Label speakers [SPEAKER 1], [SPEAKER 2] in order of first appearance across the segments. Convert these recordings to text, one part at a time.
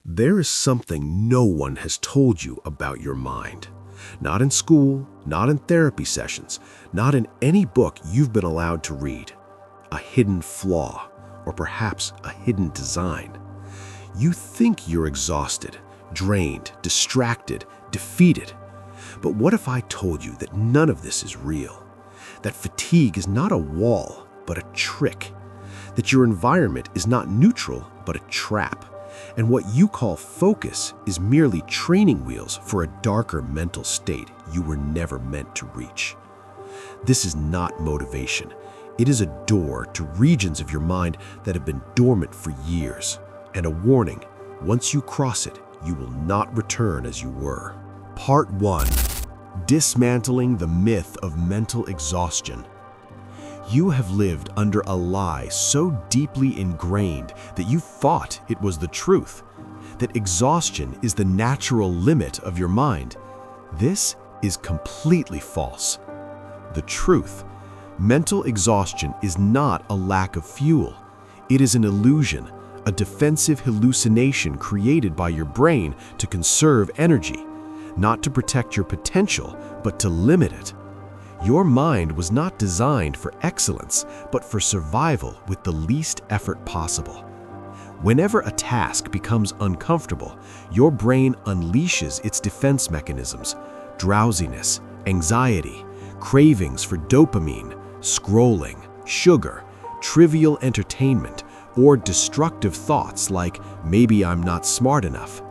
[SPEAKER 1] There is something no one has told you about your mind. Not in school, not in therapy sessions, not in any book you've been allowed to read. A hidden flaw, or perhaps a hidden design. You think you're exhausted, drained, distracted, defeated. But what if I told you that none of this is real? That fatigue is not a wall, but a trick. That your environment is not neutral, but a trap. And what you call focus is merely training wheels for a darker mental state you were never meant to reach. This is not motivation. It is a door to regions of your mind that have been dormant for years. And a warning, once you cross it, you will not return as you were. Part 1. Dismantling the myth of mental exhaustion. You have lived under a lie so deeply ingrained that you thought it was the truth, that exhaustion is the natural limit of your mind. This is completely false. The truth, mental exhaustion is not a lack of fuel. It is an illusion, a defensive hallucination created by your brain to conserve energy, not to protect your potential, but to limit it. Your mind was not designed for excellence, but for survival with the least effort possible. Whenever a task becomes uncomfortable, your brain unleashes its defense mechanisms: drowsiness, anxiety, cravings for dopamine, scrolling, sugar, trivial entertainment, or destructive thoughts like, maybe I'm not smart enough.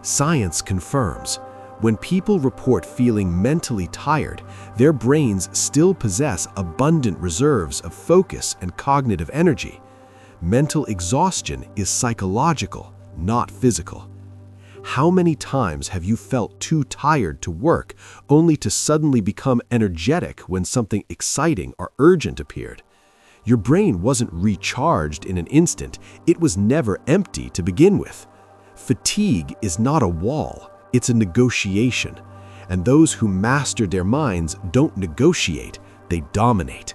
[SPEAKER 1] Science confirms, when people report feeling mentally tired, their brains still possess abundant reserves of focus and cognitive energy. Mental exhaustion is psychological, not physical. How many times have you felt too tired to work, only to suddenly become energetic when something exciting or urgent appeared? Your brain wasn't recharged in an instant. It was never empty to begin with. Fatigue is not a wall. It's a negotiation, and those who master their minds don't negotiate, they dominate.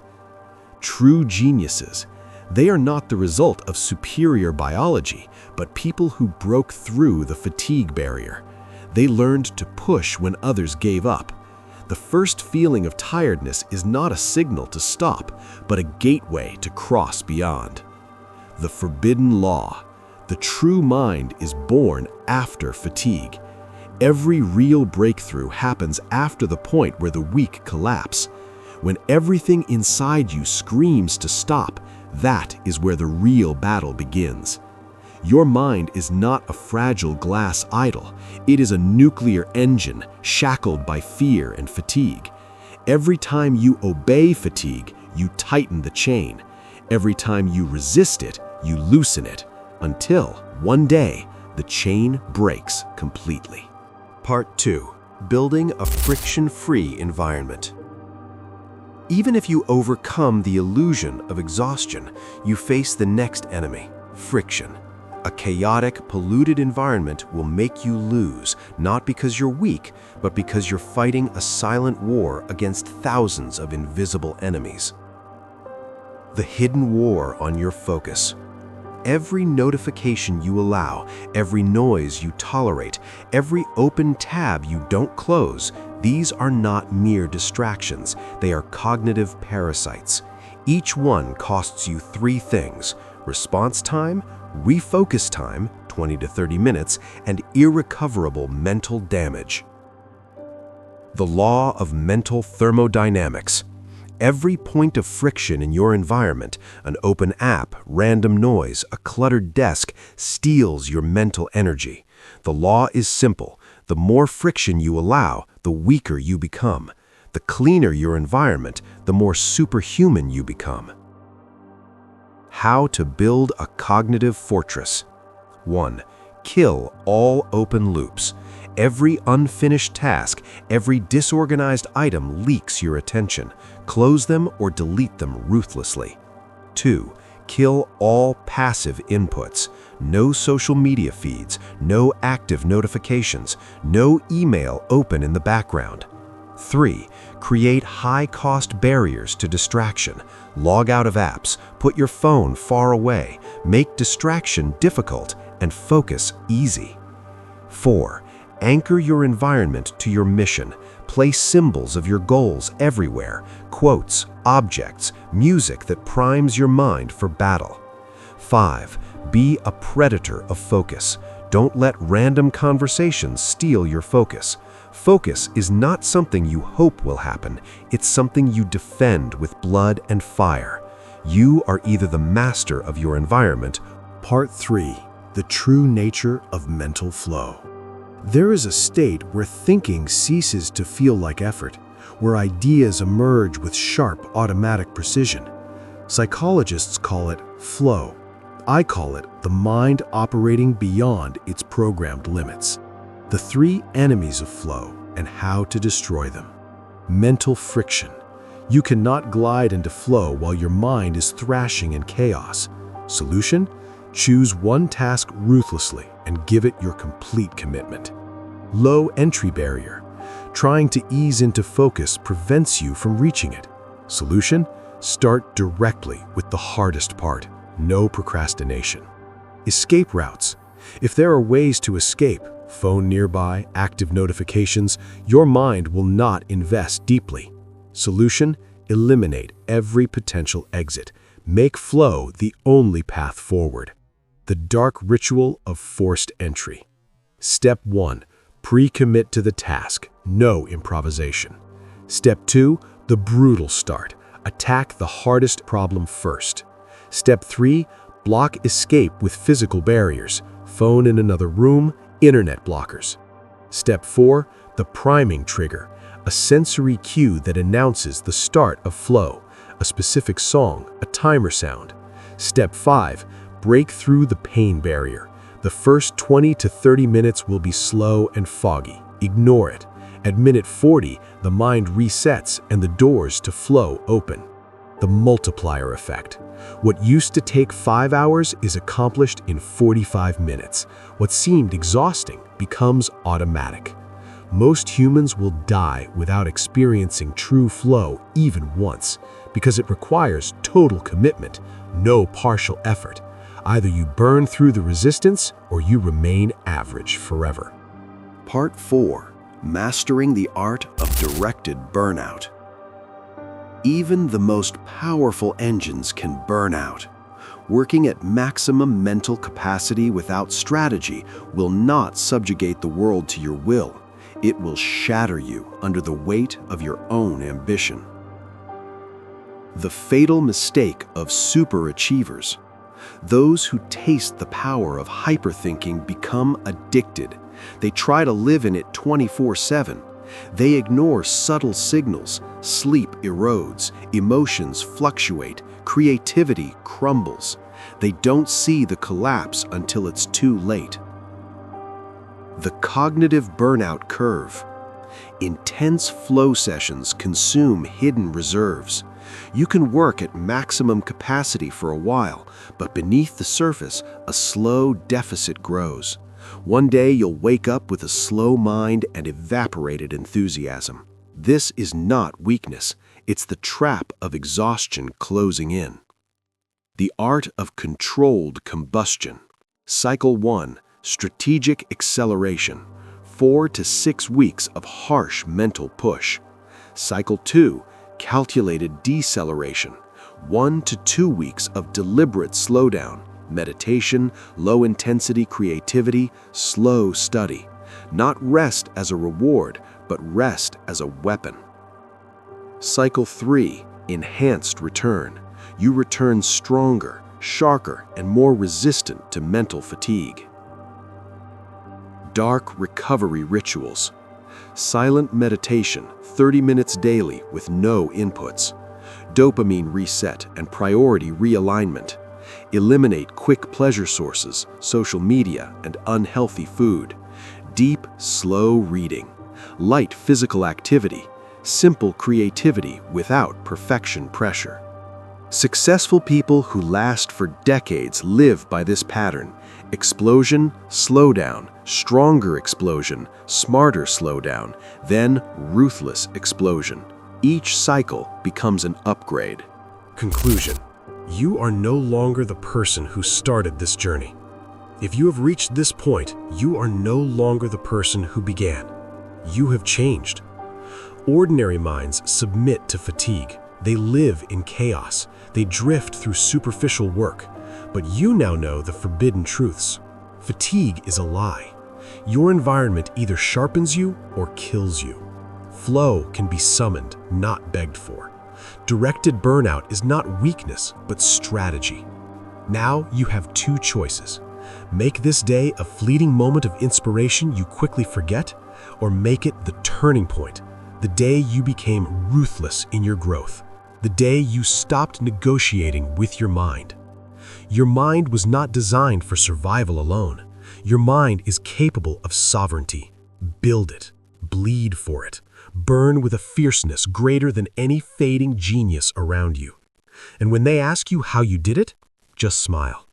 [SPEAKER 1] True geniuses, they are not the result of superior biology, but people who broke through the fatigue barrier. They learned to push when others gave up. The first feeling of tiredness is not a signal to stop, but a gateway to cross beyond. The forbidden law. The true mind is born after fatigue. Every real breakthrough happens after the point where the weak collapse. When everything inside you screams to stop, that is where the real battle begins. Your mind is not a fragile glass idol. It is a nuclear engine shackled by fear and fatigue. Every time you obey fatigue, you tighten the chain. Every time you resist it, you loosen it, until one day the chain breaks completely. Part 2. Building a friction-free environment. Even if you overcome the illusion of exhaustion, you face the next enemy, friction. A chaotic, polluted environment will make you lose, not because you're weak, but because you're fighting a silent war against thousands of invisible enemies. The hidden war on your focus. Every notification you allow, every noise you tolerate, every open tab you don't close, these are not mere distractions. They are cognitive parasites. Each one costs you 3 things: response time, refocus time, 20 to 30 minutes, and irrecoverable mental damage. The law of mental thermodynamics. Every point of friction in your environment, an open app, random noise, a cluttered desk, steals your mental energy. The law is simple. The more friction you allow, the weaker you become. The cleaner your environment, the more superhuman you become. How to build a cognitive fortress. 1. Kill all open loops. Every unfinished task, every disorganized item leaks your attention. Close them or delete them ruthlessly. 2. Kill all passive inputs. No social media feeds, no active notifications, no email open in the background. 3. Create high-cost barriers to distraction. Log out of apps, put your phone far away, make distraction difficult, and focus easy. 4. Anchor your environment to your mission. Place symbols of your goals everywhere, quotes, objects, music that primes your mind for battle. 5. Be a predator of focus. Don't let random conversations steal your focus. Focus is not something you hope will happen, it's something you defend with blood and fire. You are either the master of your environment. Part 3. The true nature of mental flow. There is a state where thinking ceases to feel like effort, where ideas emerge with sharp, automatic precision. Psychologists call it flow. I call it the mind operating beyond its programmed limits. The 3 enemies of flow and how to destroy them. Mental friction. You cannot glide into flow while your mind is thrashing in chaos. Solution? Choose one task ruthlessly and give it your complete commitment. Low entry barrier. Trying to ease into focus prevents you from reaching it. Solution? Start directly with the hardest part. No procrastination. Escape routes. If there are ways to escape, phone nearby, active notifications, your mind will not invest deeply. Solution? Eliminate every potential exit. Make flow the only path forward. The dark ritual of forced entry. Step 1. Pre-commit to the task. No improvisation. Step 2. The brutal start. Attack the hardest problem first. Step 3. Block escape with physical barriers. Phone in another room, internet blockers. Step 4. The priming trigger. A sensory cue that announces the start of flow. A specific song, a timer sound. Step 5. Break through the pain barrier. The first 20 to 30 minutes will be slow and foggy. Ignore it. At minute 40, the mind resets and the doors to flow open. The multiplier effect. What used to take 5 hours is accomplished in 45 minutes. What seemed exhausting becomes automatic. Most humans will die without experiencing true flow even once, because it requires total commitment, no partial effort. Either you burn through the resistance or you remain average forever. Part 4. Mastering the art of directed burnout. Even the most powerful engines can burn out. Working at maximum mental capacity without strategy will not subjugate the world to your will. It will shatter you under the weight of your own ambition. The fatal mistake of superachievers. Those who taste the power of hyperthinking become addicted. They try to live in it 24/7. They ignore subtle signals. Sleep erodes, emotions fluctuate, creativity crumbles. They don't see the collapse until it's too late. The cognitive burnout curve. Intense flow sessions consume hidden reserves. You can work at maximum capacity for a while, but beneath the surface, a slow deficit grows. One day you'll wake up with a slow mind and evaporated enthusiasm. This is not weakness, it's the trap of exhaustion closing in. The art of controlled combustion. Cycle 1. Strategic acceleration. 4 to 6 weeks of harsh mental push. Cycle 2. Calculated deceleration. 1 to 2 weeks of deliberate slowdown. Meditation, low-intensity creativity, slow study. Not rest as a reward, but rest as a weapon. Cycle 3. Enhanced return. You return stronger, sharper, and more resistant to mental fatigue. Dark recovery rituals. Silent meditation, 30 minutes daily with no inputs. Dopamine reset and priority realignment. Eliminate quick pleasure sources, social media, and unhealthy food. Deep, slow reading. Light physical activity. Simple creativity without perfection pressure. Successful people who last for decades live by this pattern. Explosion, slowdown, stronger explosion, smarter slowdown, then ruthless explosion. Each cycle becomes an upgrade. Conclusion. You are no longer the person who started this journey.
[SPEAKER 2] If you have reached this point, you are no longer the person who began. You have changed. Ordinary minds submit to fatigue. They live in chaos. They drift through superficial work. But you now know the forbidden truths. Fatigue is a lie. Your environment either sharpens you or kills you. Flow can be summoned, not begged for. Directed burnout is not weakness, but strategy. Now you have two choices. Make this day a fleeting moment of inspiration you quickly forget, or make it the turning point, the day you became ruthless in your growth, the day you stopped negotiating with your mind. Your mind was not designed for survival alone. Your mind is capable of sovereignty. Build it, bleed for it, burn with a fierceness greater than any fading genius around you. And when they ask you how you did it, just smile.